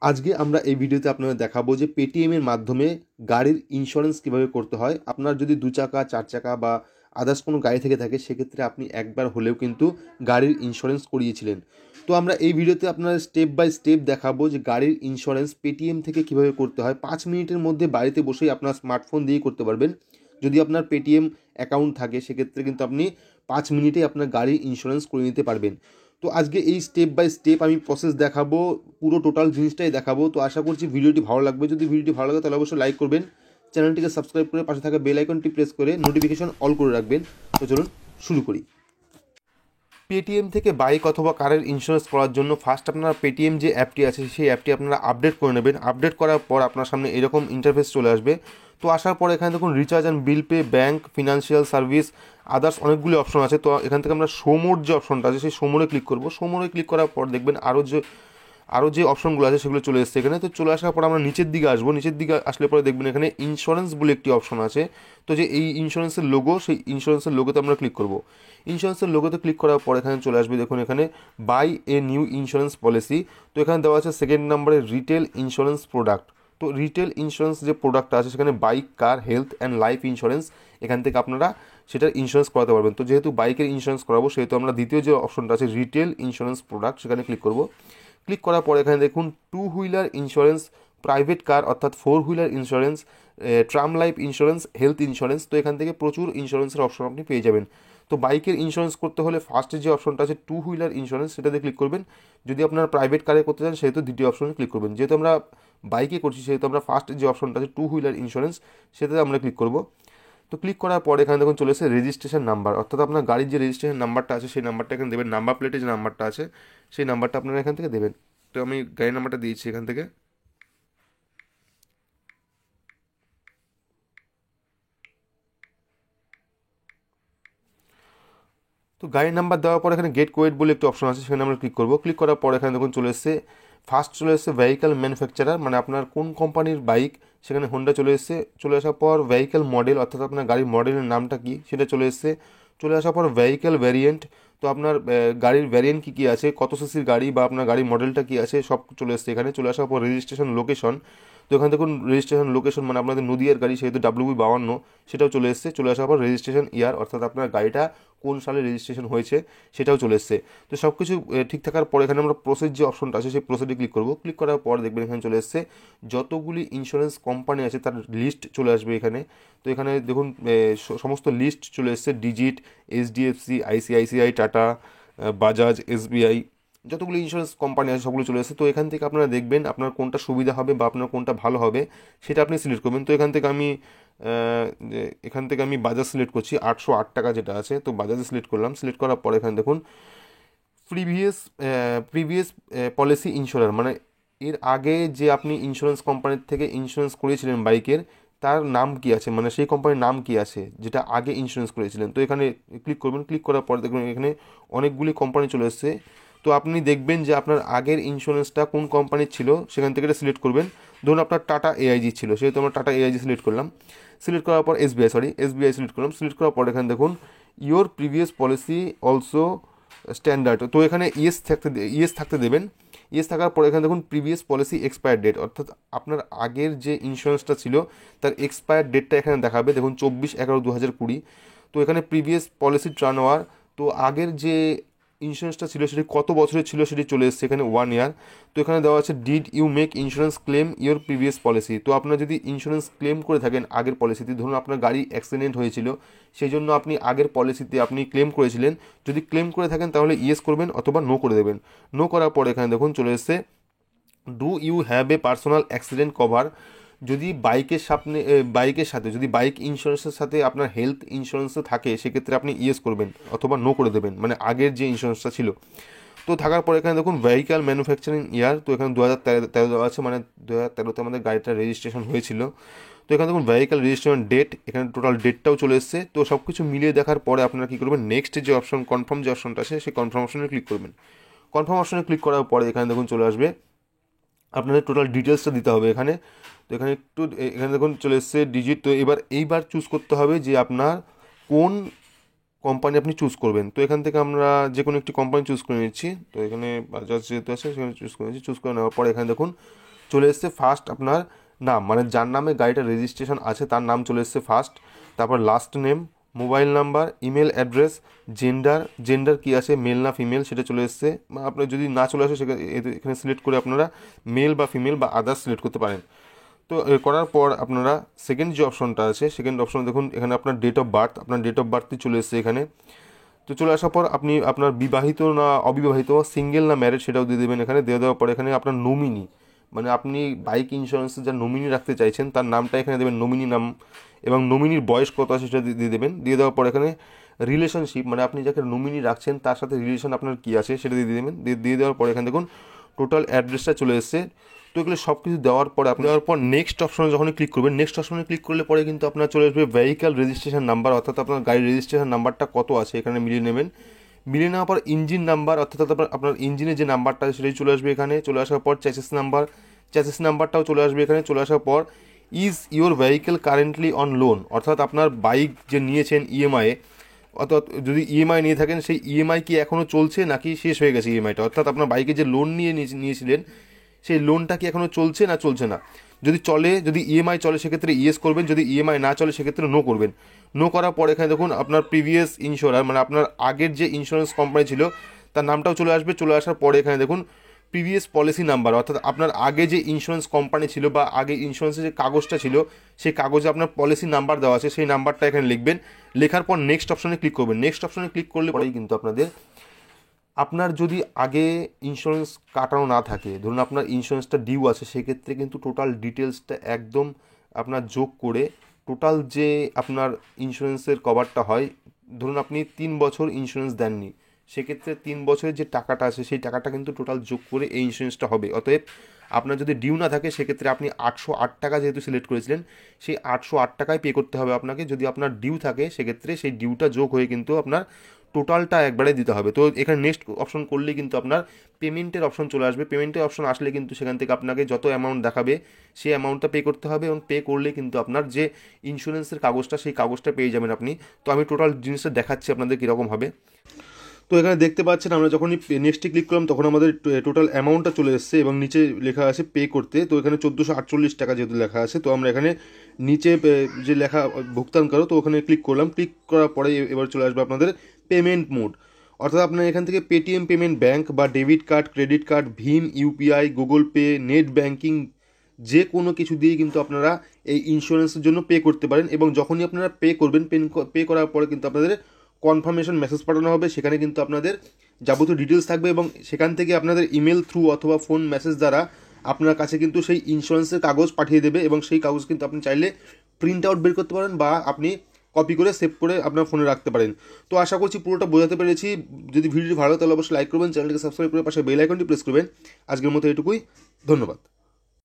আজকে আমরা এই ভিডিওতে আপনাদের দেখাবো যে পেটিএমের মাধ্যমে গাড়ির ইন্স্যুরেন্স কীভাবে করতে হয়। আপনার যদি ২ চাকা ৪ চাকা বা আদার্স কোনো গাড়ি থেকে থাকে সেক্ষেত্রে আপনি একবার হলেও কিন্তু গাড়ির ইন্স্যুরেন্স করিয়েছিলেন। তো আমরা এই ভিডিওতে আপনাদের স্টেপ বাই স্টেপ দেখাবো যে গাড়ির ইন্স্যুরেন্স পেটিএম থেকে কীভাবে করতে হয়। ৫ মিনিটের মধ্যে বাড়িতে বসেই আপনার স্মার্টফোন দিয়েই করতে পারবেন। যদি আপনার পেটিএম অ্যাকাউন্ট থাকে সেক্ষেত্রে কিন্তু আপনি ৫ মিনিটেই আপনার গাড়ির ইন্স্যুরেন্স করে নিতে পারবেন। তো আজকে এই স্টেপ বাই স্টেপ আমি প্রসেস দেখাবো, পুরো টোটাল জিনিসটাই দেখাবো। তো আশা করছি ভিডিওটি ভালো লাগবে। যদি ভিডিওটি ভালো লাগে তাহলে অবশ্যই লাইক করবেন, চ্যানেলটিকে সাবস্ক্রাইব করে পাশে থাকা বেল আইকনটি প্রেস করে নোটিফিকেশন অল করে রাখবেন। তো চলুন শুরু করি। পেটিএম থেকে বাইক অথবা কারের ইন্স্যুরেন্স করার জন্য ফার্স্ট আপনারা পেটিএম যে অ্যাপটি আছে সেই অ্যাপটি আপনারা আপডেট করে নেবেন। আপডেট করার পর আপনার সামনে এরকম ইন্টারফেস চলে আসবে। তো আসার পর এখানে দেখুন recharge and bill pay, bank, financial service, others অনেকগুলি অপশন আছে। তো এখান থেকে আমরা শো মোর যে অপশনটা আছে সেই শো মোরে ক্লিক করবো। শো মোরে ক্লিক করার পর দেখবেন আরও যে অপশনগুলো আছে সেগুলো চলে এসছে এখানে। তো চলে আসার পর আমরা নিচের দিকে আসবো। নিচের দিকে আসলে পরে দেখবেন এখানে ইন্স্যুরেন্স বলে একটি অপশন আছে। তো যে এই ইন্স্যুরেন্সের লোগো, সেই ইন্স্যুরেন্সের লোগোতে আমরা ক্লিক করব। ইন্স্যুরেন্সের লোগোতে ক্লিক করার পর এখানে চলে আসবে দেখুন এখানে buy a new insurance policy. তো এখানে দেওয়া আছে সেকেন্ড নম্বরে রিটেল ইন্স্যুরেন্স প্রোডাক্ট। তো রিটেল ইন্স্যুরেন্স যে প্রোডাক্টটা আছে সেখানে bike, car, health and life insurance, এখান থেকে আপনারা সেটার ইন্স্যুরেন্স করাতে পারবেন। তো যেহেতু বাইকের ইন্স্যুরেন্স করাবো সেহেতু আমরা দ্বিতীয় যে অপশনটা আছে রিটেল ইন্স্যুরেন্স প্রোডাক্ট সেখানে ক্লিক করব। ক্লিক করার পর এখানে দেখুন 2 হুইলার ইন্স্যুরেন্স, প্রাইভেট কার অর্থাৎ 4 wheeler insurance, tram life insurance, health insurance. তো এখান থেকে প্রচুর ইন্স্যুরেন্সের অপশন আপনি পেয়ে যাবেন। তো বাইকের ইন্স্যুরেন্স করতে হলে ফার্স্টে যে অপশনটা আছে 2 হুইলার ইন্স্যুরেন্স সেটাতে ক্লিক করবেন। যদি আপনারা প্রাইভেট কারে করতে চান সেহেতু দ্বিতীয় অপশনে ক্লিক করবেন। যেহেতু আমরা বাইকে করছি সেহেতু আমরা ফার্স্ট যে অপশনটা আছে 2 হুইলার ইন্স্যুরেন্স সেটাতে আমরা ক্লিক করব। তো ক্লিক করার পর এখানে দেখুন চলে এসে রেজিস্ট্রেশন নাম্বার, অর্থাৎ আপনার গাড়ির যে রেজিস্ট্রেশন নাম্বারটা আছে সেই নাম্বারটা এখানে দেবেন। নাম্বার প্লেটে যে নাম্বারটা আছে সেই নাম্বারটা আপনারা এখান থেকে দেবেন। তো আমি গাড়ির নাম্বারটা দিয়েছি এখান থেকে। তো গাড়ির নাম্বার দেওয়ার পর এখানে গেট কোয়েট বলে একটি অপশন আছে, সেখানে আমরা ক্লিক করবো। ক্লিক করার পর এখানে দেখুন চলে এসছে ফার্স্ট চলে এসছে ভেহিক্যাল ম্যানুফ্যাকচারার, মানে আপনার কোন কোম্পানির বাইক, সেখানে হোন্ডা চলে এসছে। চলে আসার পর ভেহিক্যাল মডেল, অর্থাৎ আপনার গাড়ির মডেলের নামটা কি সেটা চলে এসছে। চলে আসার পর ভেহিক্যাল ভ্যারিয়েন্ট, তো আপনার গাড়ির ভ্যারিয়েন্ট কী কী আছে, কত সিসির গাড়ি বা আপনার গাড়ির মডেলটা কী আছে সব চলে এসছে এখানে। চলে আসার পর রেজিস্ট্রেশন লোকেশন, তো এখানে দেখুন রেজিস্ট্রেশন লোকেশন মানে আপনাদের নদীয়ার গাড়ি সেহেতু WB52 সেটাও চলে এসছে। চলে আসার পর রেজিস্ট্রেশন ইয়ার, অর্থাৎ আপনার গাড়িটা কোন সালে রেজিস্ট্রেশন হয়েছে সেটাও চলে এসছে। তো সব কিছু ঠিক থাকার পর এখানে আমরা প্রসেস যে অপশনটা আছে সেই প্রসেসে ক্লিক করব। ক্লিক করার পর দেখবেন এখানে চলে এসছে যতগুলি ইন্স্যুরেন্স কোম্পানি আছে তার লিস্ট চলে আসবে এখানে। তো এখানে দেখুন সমস্ত লিস্ট চলে এসছে, digit, HDFC, ICICI, tata, Bajaj, SBI, যতগুলো ইন্স্যুরেন্স কোম্পানি আছে সবগুলো চলে এসেছে। তো এখান থেকে আপনারা দেখবেন আপনার কোনটা সুবিধা হবে বা আপনার কোনটা ভালো হবে সেটা আপনি সিলেক্ট করবেন। তো এখান থেকে আমি বাজাজ সিলেক্ট করছি, 808 টাকা যেটা আছে। তো বাজাজে সিলেক্ট করলাম। সিলেক্ট করার পর এখানে দেখুন প্রিভিয়াস প্রিভিয়াস পলিসি ইন্স্যুরার, মানে এর আগে যে আপনি ইন্স্যুরেন্স কোম্পানির থেকে ইন্স্যুরেন্স করেছিলেন বাইকের তার নাম কি আছে, মানে সেই কোম্পানির নাম কি আছে যেটা আগে ইন্স্যুরেন্স করেছিলেন। তো এখানে ক্লিক করবেন। ক্লিক করার পর দেখবেন এখানে অনেকগুলি কোম্পানি চলে এসছে। তো আপনি দেখবেন যে আপনার আগের ইন্স্যুরেন্সটা কোন কোম্পানির ছিল সেখান থেকে এটা সিলেক্ট করবেন। ধরুন আপনার টাটা AIG ছিল, সেহেতু আমরা টাটা AIG সিলেক্ট করলাম। সিলেক্ট করার পর SBI সিলেক্ট করলাম। সিলেক্ট করার পর এখানে দেখুন your previous policy also standard, তো এখানে ইয়েস থাকতে দেবেন। ইয়েস থাকার পর এখানে দেখুন প্রিভিয়াস পলিসি এক্সপায়ার ডেট, অর্থাৎ আপনার আগের যে ইন্স্যুরেন্সটা ছিল তার এক্সপায়ার ডেটটা এখানে দেখাবে। দেখুন 24/11/2020। তো এখানে প্রিভিয়াস পলিসি টার্ন ওভার, তো আগের যে ইন্স্যুরেন্সটা ছিল সেটি কত বছরের ছিল সেটি চলে এসছে এখানে 1 ইয়ার। তো এখানে দেওয়া আছে did you make insurance claim your previous policy, তো আপনারা যদি ইন্স্যুরেন্স ক্লেম করে থাকেন আগের পলিসিতে, ধরুন আপনার গাড়ি অ্যাক্সিডেন্ট হয়েছিল সেই জন্য আপনি আগের পলিসিতে আপনি ক্লেম করেছিলেন, যদি ক্লেম করে থাকেন তাহলে ইয়েস করবেন অথবা নো করে দেবেন। নো করার পর এখানে দেখুন চলে এসছে do you have a personal accident cover, যদি বাইকের সাথে যদি বাইক ইন্স্যুরেন্সের সাথে আপনার হেলথ ইন্স্যুরেন্সও থাকে সেক্ষেত্রে আপনি ইয়েস করবেন অথবা নো করে দেবেন, মানে আগের যে ইন্স্যুরেন্সটা ছিল। তো থাকার পর এখানে দেখুন ভেহিক্যাল ম্যানুফ্যাকচারিং ইয়ার, তো এখানে 2013 দেওয়া আছে, মানে 2013-তে আমাদের গাড়িটা রেজিস্ট্রেশন হয়েছিল। তো এখানে দেখুন ভেহিক্যাল রেজিস্ট্রেশন ডেট, এখানে টোটাল ডেটটাও চলে এসছে। তো সব কিছু মিলিয়ে দেখার পরে আপনারা কী করবেন, নেক্সট যে অপশন কনফার্ম যে অপশনটা আছে সেই কনফার্ম অপশনে ক্লিক করবেন। কনফার্ম অপশনে ক্লিক করার পরে এখানে দেখুন চলে আসবে আপনাদের টোটাল ডিটেলসটা দিতে হবে এখানে। তো এখানে দেখুন চলে এসছে ডিজিট। তো এইবার চুজ করতে হবে যে আপনার কোন কোম্পানি আপনি চুজ করবেন। তো এখান থেকে আমরা যে কোনো একটি কোম্পানি চুজ করে নিচ্ছি। তো এখানে বাজাজ যেহেতু আছে সেখানে চুজ করে নিচ্ছি। চুজ করে নেওয়ার পরে এখানে দেখুন চলে এসছে ফার্স্ট আপনার নাম, মানে যার নামে গাড়িটা রেজিস্ট্রেশন আছে তার নাম চলে এসছে ফার্স্ট, তারপর last name, mobile number, email address, gender কী আছে, মেল না ফিমেল সেটা চলে এসছে। বা আপনার যদি না চলে আসে সেখানে এখানে সিলেক্ট করে আপনারা মেল বা ফিমেল বা আদার্স সিলেক্ট করতে পারেন। তো করার পর আপনারা সেকেন্ড যে অপশনটা আছে, সেকেন্ড অপশন দেখুন এখানে আপনার ডেট অফ বার্থ, আপনার ডেট অফ বার্থই চলে এসছে এখানে। তো চলে আসার পর আপনি আপনার বিবাহিত না অবিবাহিত, সিঙ্গেল না ম্যারেড সেটাও দিয়ে দেবেন এখানে। দিয়ে দেওয়ার পর এখানে আপনার নমিনি, মানে আপনি বাইক ইন্স্যুরেন্সে যা নমিনি রাখতে চাইছেন তার নামটা এখানে দেবেন, নমিনি নাম, এবং নমিনির বয়স কত আছে সেটা দিয়ে দেবেন। দিয়ে দেওয়ার পর এখানে রিলেশনশিপ, মানে আপনি যাকে নমিনি রাখছেন তার সাথে রিলেশন আপনার কী আছে সেটা দিয়ে দেবেন। দিয়ে দেওয়ার পর এখানে দেখুন টোটাল অ্যাড্রেসটা চলে এসছে। তো এগুলো সব কিছু দেওয়ার পর আপনি দেওয়ার পর নেক্সট অপশনে যখনই ক্লিক করবেন, নেক্সট অপশনে ক্লিক করলে পরে কিন্তু আপনার চলে আসবে ভেহিক্যাল রেজিস্ট্রেশন নাম্বার, অর্থাৎ আপনার গাড়ির রেজিস্ট্রেশন নাম্বারটা কত আছে এখানে মিলিয়ে নেবেন। মিলিয়ে নেওয়ার পর ইঞ্জিন নাম্বার, অর্থাৎ আপনার ইঞ্জিনের যে নাম্বারটা আছে সেটাই চলে আসবে এখানে। চলে আসার পর চ্যাসিস নাম্বারটাও চলে আসবে এখানে। চলে আসার পর is your vehicle currently on loan, অর্থাৎ আপনার বাইক যে নিয়েছেন ইএমআইয়ে, অর্থাৎ যদি ইএমআই নিয়ে থাকেন সেই ইএমআই কি এখনও চলছে নাকি শেষ হয়ে গেছে ইএমআইটা, অর্থাৎ আপনার বাইকে যে লোন নিয়েছিলেন সেই লোনটা কি এখনও চলছে না চলছে না। যদি ইএমআই চলে সেক্ষেত্রে ইয়েস করবেন, যদি ইএমআই না চলে সেক্ষেত্রে নো করবেন। নো করার পর এখানে দেখুন আপনার প্রিভিয়াস ইন্স্যুরার, মানে আপনার আগের যে ইন্স্যুরেন্স কোম্পানি ছিল তার নামটাও চলে আসবে। চলে আসার পরে এখানে দেখুন প্রিভিয়াস পলিসি নাম্বার, অর্থাৎ আপনার আগে যে ইন্স্যুরেন্স কোম্পানি ছিল বা আগে ইন্স্যুরেন্সের যে কাগজটা ছিল সেই কাগজে আপনার পলিসি নাম্বার দেওয়া আছে, সেই নাম্বারটা এখানে লিখবেন। লেখার পর নেক্সট অপশনে ক্লিক করবেন। নেক্সট অপশনে ক্লিক করলে পরেই কিন্তু আপনার যদি আগে ইন্স্যুরেন্স কাটানো না থাকে, ধরুন আপনার ইন্স্যুরেন্সটা ডিউ আছে, সেক্ষেত্রে কিন্তু টোটাল ডিটেলসটা একদম আপনার যোগ করে টোটাল যে আপনার ইন্স্যুরেন্সের কভারটা হয়, ধরুন আপনি 3 বছর ইন্স্যুরেন্স দেননি, সেক্ষেত্রে 3 বছরের যে টাকাটা আছে সেই টাকাটা কিন্তু টোটাল যোগ করে এই ইন্স্যুরেন্সটা হবে। অতএব আপনার যদি ডিউ না থাকে সেক্ষেত্রে আপনি 808 টাকা যেহেতু সিলেক্ট করেছিলেন সেই 808 টাকায় পে করতে হবে আপনাকে। যদি আপনার ডিউ থাকে সেক্ষেত্রে সেই ডিউটা যোগ হয়ে কিন্তু আপনার টোটালটা একবারে দিতে হবে। তো এখানে নেক্সট অপশন করলেই কিন্তু আপনার পেমেন্টের অপশন চলে আসবে। পেমেন্টের অপশন আসলে কিন্তু সেখান থেকে আপনাকে যত অ্যামাউন্ট দেখাবে সেই অ্যামাউন্টটা পে করতে হবে, এবং পে করলে কিন্তু আপনার যে ইন্স্যুরেন্সের কাগজটা সেই কাগজটা পেয়ে যাবেন আপনি। তো আমি টোটাল জিনিসটা দেখাচ্ছি আপনাদের কীরকম হবে। তো এখানে দেখতে পাচ্ছেন আমরা যখনই নেক্সটে ক্লিক করলাম তখন আমাদের টোটাল অ্যামাউন্টটা চলে এসেছে এবং নিচে লেখা আছে পে করতে। তো এখানে 1448 টাকা যেহেতু লেখা আছে, তো আমরা এখানে নিচে যে লেখা ভুগতান করো তো ওখানে ক্লিক করলাম। ক্লিক করার পরে এবার চলে আসবে আপনাদের পেমেন্ট মোড, অর্থাৎ আপনার এখান থেকে পেটিএম পেমেন্ট ব্যাঙ্ক বা ডেবিট কার্ড, ক্রেডিট কার্ড, ভীম UPI, Google Pay, net banking যে কোনো কিছু দিয়ে কিন্তু আপনারা এই ইন্স্যুরেন্সের জন্য পে করতে পারেন। এবং যখনই আপনারা পে করবেন, পে করার পরে কিন্তু আপনাদের কনফার্মেশন মেসেজ পাঠানো হবে, সেখানে কিন্তু আপনাদের যাবতীয় ডিটেলস থাকবে এবং সেখান থেকে আপনাদের ইমেল থ্রু অথবা ফোন মেসেজ দ্বারা আপনার কাছে কিন্তু সেই ইন্স্যুরেন্সের কাগজ পাঠিয়ে দেবে, এবং সেই কাগজ কিন্তু আপনি চাইলে প্রিন্ট আউট বের করতে পারেন বা আপনি কপি করে সেভ করে আপনার ফোনে রাখতে পারেন। তো আশা করছি পুরোটা বোঝাতে পেরেছি। যদি ভিডিওটি ভালো লাগে তাহলে অবশ্যই লাইক করবেন, চ্যানেলটিকে সাবস্ক্রাইব করে পাশে বেল আইকনটি প্রেস করবেন। আজকের মতো এটুকুই, ধন্যবাদ।